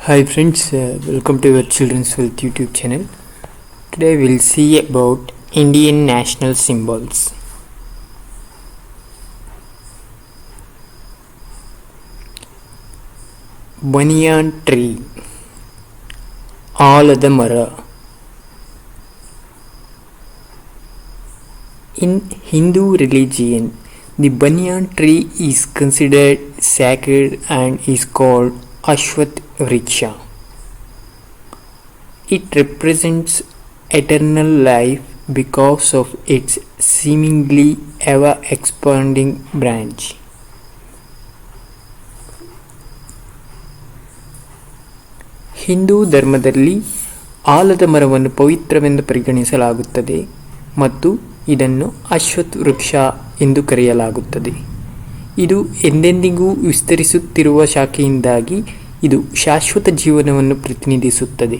Hi friends, welcome to your Children's Wealth YouTube channel. Today we'll see about Indian national symbols. Banyan tree, ಆಲದ ಮರ. In Hindu religion, the banyan tree is considered sacred and is called Ashwath Vriksha. It represents eternal life because of its seemingly ever-expanding branch. Hindu ಧರ್ಮದಲ್ಲಿ ಆಲದ ಮರವನ್ನು ಪವಿತ್ರವೆಂದು ಪರಿಗಣಿಸಲಾಗುತ್ತದೆ ಮತ್ತು ಇದನ್ನು ಅಶ್ವತ್ಥ ವೃಕ್ಷ ಎಂದು ಕರೆಯಲಾಗುತ್ತದೆ. ಇದು ಎಂದೆಂದಿಗೂ ವಿಸ್ತರಿಸುತ್ತಿರುವ ಶಾಖೆಯಿಂದಾಗಿ ಇದು ಶಾಶ್ವತ ಜೀವನವನ್ನು ಪ್ರತಿನಿಧಿಸುತ್ತದೆ.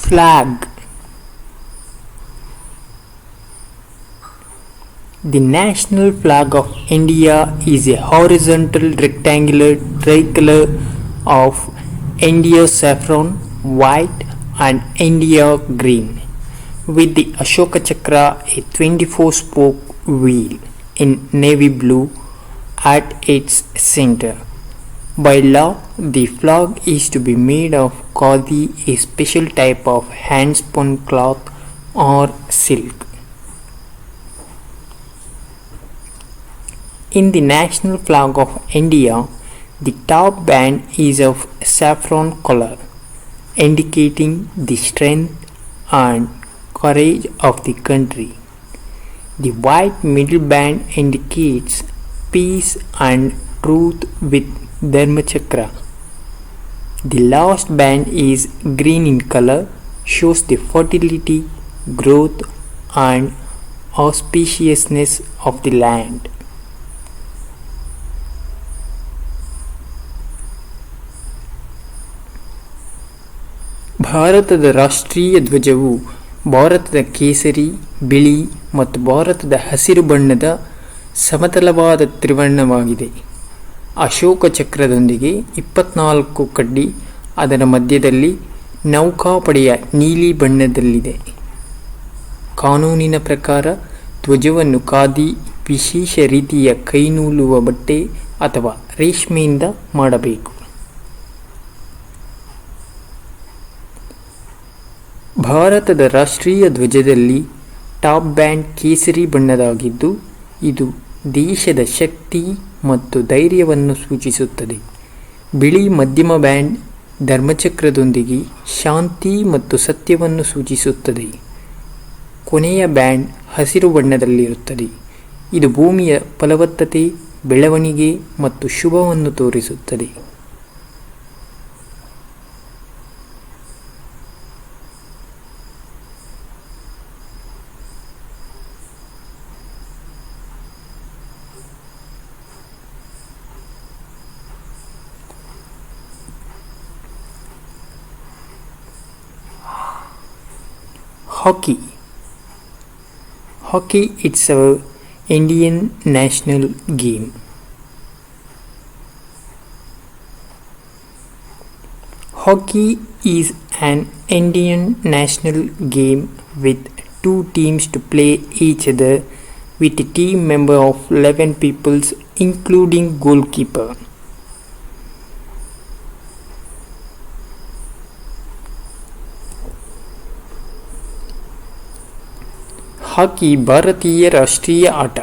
Flag. The national flag of India is a horizontal rectangular tricolor of India saffron, white and India green, with the Ashoka Chakra, a 24-spoke wheel in navy blue, at its center. By law, the flag is to be made of khadi, a special type of hand-spun cloth or silk. In the national flag of India, the top band is of saffron color, indicating the strength and courage of the country. The white middle band indicates peace and truth with Dharmachakra. The last band is green in color, shows the fertility, growth and auspiciousness of the land. ಭಾರತದ ರಾಷ್ಟ್ರೀಯ ಧ್ವಜವು ಭಾರತದ ಕೇಸರಿ, ಬಿಳಿ ಮತ್ತು ಭಾರತದ ಹಸಿರು ಬಣ್ಣದ ಸಮತಲವಾದ ತ್ರಿವರ್ಣವಾಗಿದೆ. ಅಶೋಕ ಚಕ್ರದೊಂದಿಗೆ 24 ಕಡ್ಡಿ ಅದರ ಮಧ್ಯದಲ್ಲಿ ನೌಕಾಪಡೆಯ ನೀಲಿ ಬಣ್ಣದಲ್ಲಿದೆ. ಕಾನೂನಿನ ಪ್ರಕಾರ ಧ್ವಜವನ್ನು ಖಾದಿ, ವಿಶೇಷ ರೀತಿಯ ಕೈನೂಲುವ ಬಟ್ಟೆ ಅಥವಾ ರೇಷ್ಮೆಯಿಂದ ಮಾಡಬೇಕು. ಭಾರತದ ರಾಷ್ಟ್ರೀಯ ಧ್ವಜದಲ್ಲಿ ಟಾಪ್ ಬ್ಯಾಂಡ್ ಕೇಸರಿ ಬಣ್ಣದಾಗಿದ್ದು ಇದು ದೇಶದ ಶಕ್ತಿ ಮತ್ತು ಧೈರ್ಯವನ್ನು ಸೂಚಿಸುತ್ತದೆ. ಬಿಳಿ ಮಧ್ಯಮ ಬ್ಯಾಂಡ್ ಧರ್ಮಚಕ್ರದೊಂದಿಗೆ ಶಾಂತಿ ಮತ್ತು ಸತ್ಯವನ್ನು ಸೂಚಿಸುತ್ತದೆ. ಕೊನೆಯ ಬ್ಯಾಂಡ್ ಹಸಿರು ಬಣ್ಣದಲ್ಲಿರುತ್ತದೆ. ಇದು ಭೂಮಿಯ ಫಲವತ್ತತೆ, ಬೆಳವಣಿಗೆ ಮತ್ತು ಶುಭವನ್ನು ತೋರಿಸುತ್ತದೆ. Hockey. Hockey is our Indian national game. Hockey is an Indian national game with 2 teams to play each other with a team member of 11 people including goalkeeper. ಹಾಕಿ ಭಾರತೀಯ ರಾಷ್ಟ್ರೀಯ ಆಟ.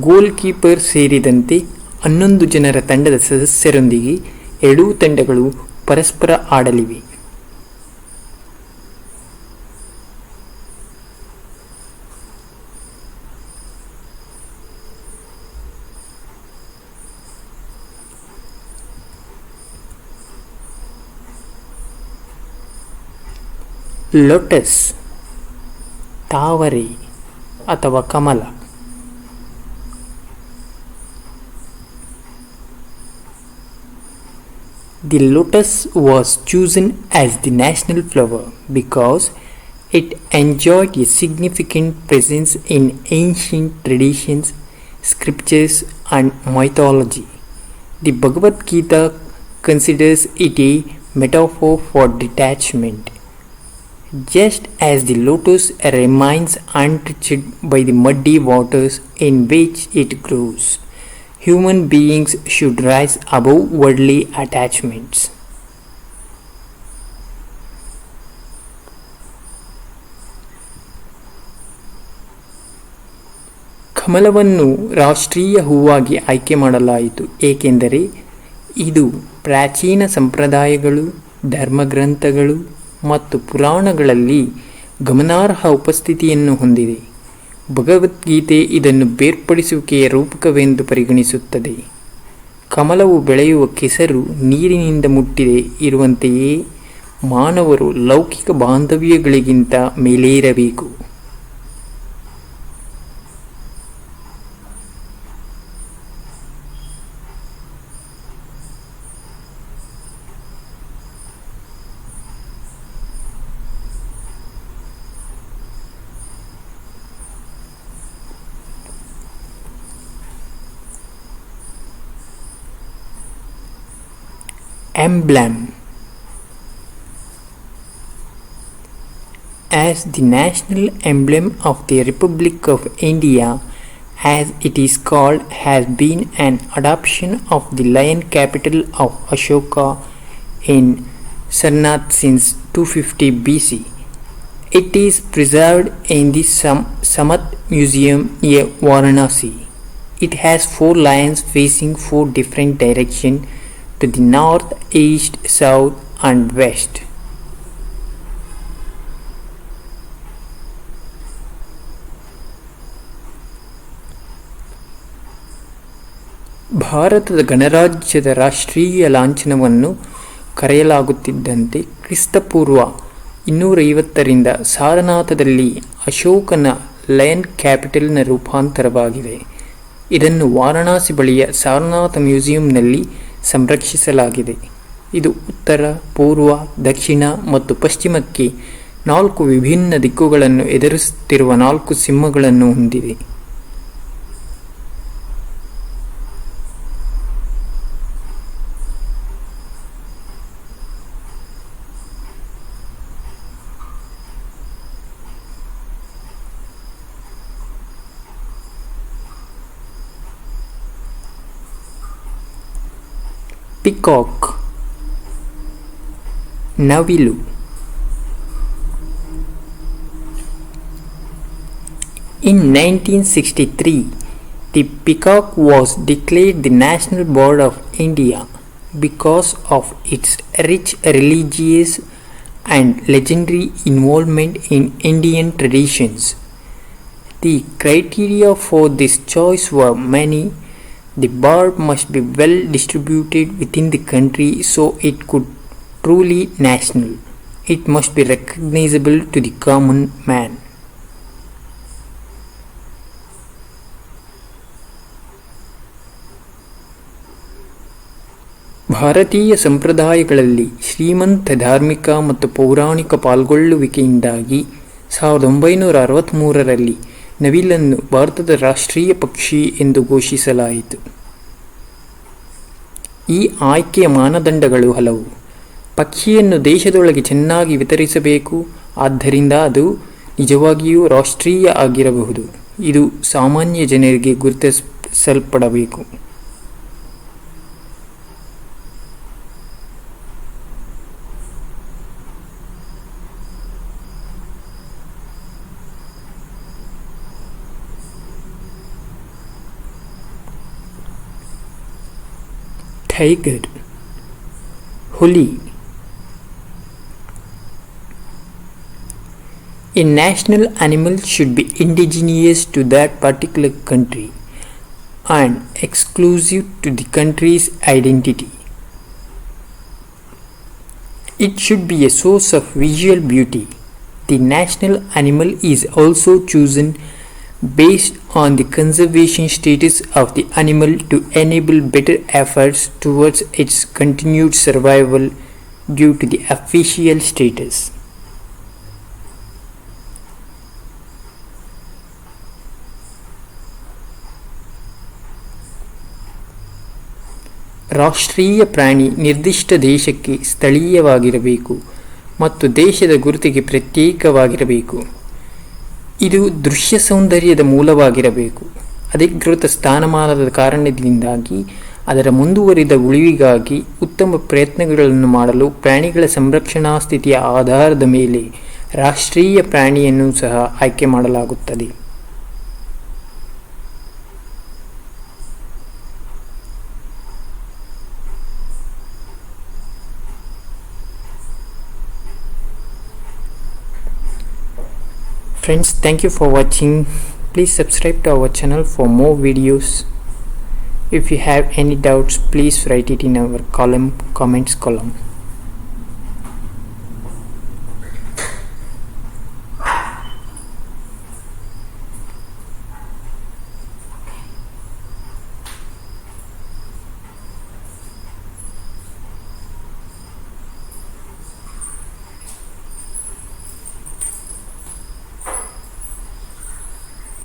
ಗೋಲ್ ಕೀಪರ್ ಸೇರಿದಂತೆ 11 ಜನರ ತಂಡದ ಸದಸ್ಯರೊಂದಿಗೆ ಎರಡೂ ತಂಡಗಳು ಪರಸ್ಪರ ಆಡಲಿವೆ. ಲೋಟಸ್, ತಾವರೆ ಅಥವಾ ಕಮಲ. The lotus was chosen as the national flower because it enjoyed a significant presence in ancient traditions, scriptures, and mythology. The Bhagavad Gita considers it a metaphor for detachment. Just as the lotus remains untouched by the muddy waters in which it grows, human beings should rise above worldly attachments. ಕಮಲವನ್ನು ರಾಷ್ಟ್ರೀಯ ಹೂವಾಗಿ ಆಯ್ಕೆ ಮಾಡಲಾಯಿತು ಏಕೆಂದರೆ ಇದು ಪ್ರಾಚೀನ ಸಂಪ್ರದಾಯಗಳು, ಧರ್ಮಗ್ರಂಥಗಳು ಮತ್ತು ಪುರಾಣಗಳಲ್ಲಿ ಗಮನಾರ್ಹ ಉಪಸ್ಥಿತಿಯನ್ನು ಹೊಂದಿದೆ. ಭಗವದ್ಗೀತೆ ಇದನ್ನು ಬೇರ್ಪಡಿಸುವಿಕೆಯ ರೂಪಕವೆಂದು ಪರಿಗಣಿಸುತ್ತದೆ. ಕಮಲವು ಬೆಳೆಯುವ ಕೆಸರು ನೀರಿನಿಂದ ಮುಟ್ಟಿದೆ ಇರುವಂತೆಯೇ ಮಾನವರು ಲೌಕಿಕ ಬಾಂಧವ್ಯಗಳಿಗಿಂತ ಮೇಲೇರಬೇಕು. Emblem. As the national emblem of the Republic of India, as it is called, has been an adoption of the lion capital of Ashoka in Sarnath since 250 BC. It is preserved in the Samat Museum near Varanasi. It has 4 lions facing 4 different directions to the north, east, south, and west. ಭಾರತದ ಗಣರಾಜ್ಯದ ರಾಷ್ಟ್ರೀಯ ಲಾಂಛನವನ್ನು ಕರೆಯಲಾಗುತ್ತಿದ್ದಂತೆ ಕ್ರಿಸ್ತಪೂರ್ವ 250ರಿಂದ ಸಾರನಾಥದಲ್ಲಿ ಅಶೋಕನ lion ಕ್ಯಾಪಿಟಲ್ನ ರೂಪಾಂತರವಾಗಿದೆ. ಇದನ್ನು ವಾರಣಾಸಿ ಬಳಿಯ ಸಾರನಾಥ ಮ್ಯೂಸಿಯಂನಲ್ಲಿ ಸಂರಕ್ಷಿಸಲಾಗಿದೆ. ಇದು ಉತ್ತರ, ಪೂರ್ವ, ದಕ್ಷಿಣ ಮತ್ತು ಪಶ್ಚಿಮಕ್ಕೆ 4 ವಿಭಿನ್ನ ದಿಕ್ಕುಗಳನ್ನು ಎದುರಿಸುತ್ತಿರುವ 4 ಸಿಂಹಗಳನ್ನು ಹೊಂದಿದೆ. Peacock, ನವಿಲು. In 1963, the peacock was declared the national bird of India because of its rich religious and legendary involvement in Indian traditions. The criteria for this choice were many. The bird must be well distributed within the country so it could truly national. It must be recognizable to the common man. ಭಾರತೀಯ ಸಂಪ್ರದಾಯಗಳಲ್ಲಿ ಶ್ರೀಮಂತ ಧಾರ್ಮಿಕ ಮತ್ತು ಪೌರಾಣಿಕ ಪಾಲ್ಗೊಳ್ಳುವಿಕೆಯಿಂದಾಗಿ 1963ರಲ್ಲಿ ನವಿಲನ್ನು ಭಾರತದ ರಾಷ್ಟ್ರೀಯ ಪಕ್ಷಿ ಎಂದು ಘೋಷಿಸಲಾಯಿತು. ಈ ಆಯ್ಕೆಯ ಮಾನದಂಡಗಳು ಹಲವು. ಪಕ್ಷಿಯನ್ನು ದೇಶದೊಳಗೆ ಚೆನ್ನಾಗಿ ವಿತರಿಸಬೇಕು, ಆದ್ದರಿಂದ ಅದು ನಿಜವಾಗಿಯೂ ರಾಷ್ಟ್ರೀಯ ಆಗಿರಬಹುದು. ಇದು ಸಾಮಾನ್ಯ ಜನರಿಗೆ ಗುರುತಿಸಲ್ಪಡಬೇಕು. Tiger, ಹುಲಿ. A national animal should be indigenous to that particular country and exclusive to the country's identity. It should be a source of visual beauty. The national animal is also chosen based on the conservation status of the animal to enable better efforts towards its continued survival due to the official status. ರಾಷ್ಟ್ರೀಯ ಪ್ರಾಣಿ ನಿರ್ದಿಷ್ಟ ದೇಶಕ್ಕೆ ಸ್ಥಳೀಯವಾಗಿರಬೇಕು ಮತ್ತು ದೇಶದ ಗುರುತಿಗೆ ಪ್ರತ್ಯೇಕವಾಗಿರಬೇಕು. ಇದು ದೃಶ್ಯ ಸೌಂದರ್ಯದ ಮೂಲವಾಗಿರಬೇಕು. ಅಧಿಕೃತ ಸ್ಥಾನಮಾನದ ಕಾರಣದಿಂದಾಗಿ ಅದರ ಮುಂದುವರಿದ ಉಳಿವಿಗಾಗಿ ಉತ್ತಮ ಪ್ರಯತ್ನಗಳನ್ನು ಮಾಡಲು ಪ್ರಾಣಿಗಳ ಸಂರಕ್ಷಣಾ ಸ್ಥಿತಿಯ ಆಧಾರದ ಮೇಲೆ ರಾಷ್ಟ್ರೀಯ ಪ್ರಾಣಿಯನ್ನು ಸಹ ಆಯ್ಕೆ ಮಾಡಲಾಗುತ್ತದೆ. Friends, thank you for watching. Please subscribe to our channel for more videos. If you have any doubts, please write it in our comments column.